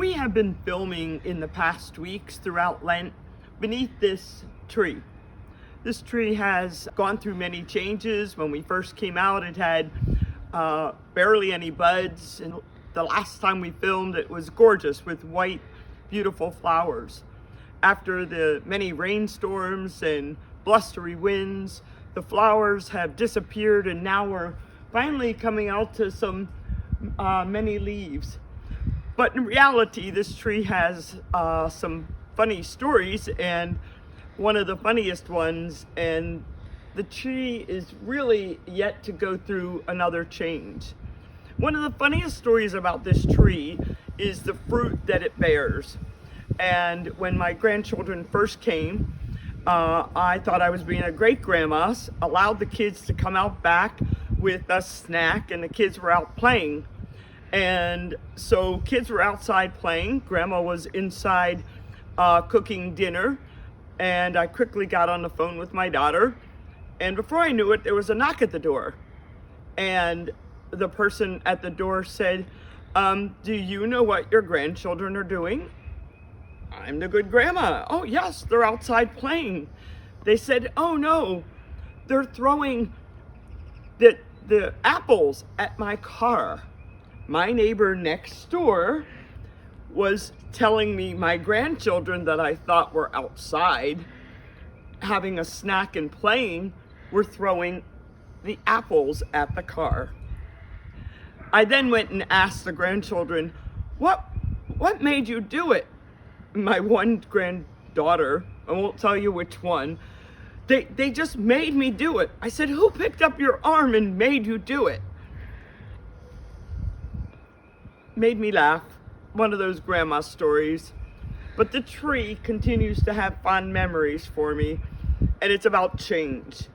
We have been filming in the past weeks throughout Lent beneath this tree. This tree has gone through many changes. When we first came out, it had barely any buds, and the last time we filmed it was gorgeous with white, beautiful flowers. After the many rainstorms and blustery winds, the flowers have disappeared, and now we're finally coming out to some many leaves. But in reality, this tree has some funny stories, and one of the funniest ones, and the tree is really yet to go through another change. One of the funniest stories about this tree is the fruit that it bears. And when my grandchildren first came, I thought I was being a great grandma, allowed the kids to come out back with a snack, and the kids were out playing. And so kids were outside playing, grandma was inside cooking dinner, and I quickly got on the phone with my daughter, and before I knew it, there was a knock at the door. And the person at the door said, do you know what your grandchildren are doing? I'm the good grandma. Oh yes, they're outside playing. They said, oh no, they're throwing the apples at my car. My neighbor next door was telling me my grandchildren that I thought were outside having a snack and playing were throwing the apples at the car. I then went and asked the grandchildren, what made you do it? My one granddaughter, I won't tell you which one, they just made me do it. I said, who picked up your arm and made you do it? Made me laugh. One of those grandma stories. But the tree continues to have fond memories for me, and it's about change.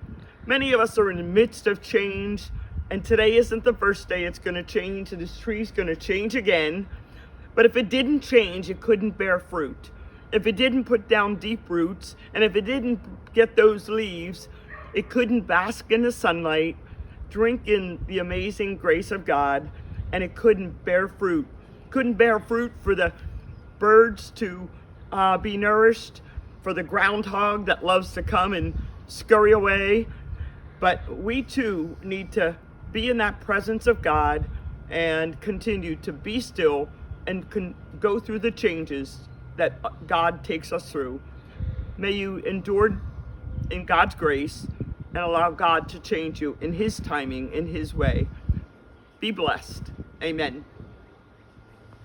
Many of us are in the midst of change, and today isn't the first day it's going to change, and this tree's going to change again. But if it didn't change, it couldn't bear fruit. If it didn't put down deep roots, and if it didn't get those leaves, it couldn't bask in the sunlight, drink in the amazing grace of God, and it couldn't bear fruit. Couldn't bear fruit for the birds to be nourished, for the groundhog that loves to come and scurry away. But we too need to be in that presence of God and continue to be still and go through the changes that God takes us through. May you endure in God's grace and allow God to change you in His timing, in His way. Be blessed. Amen.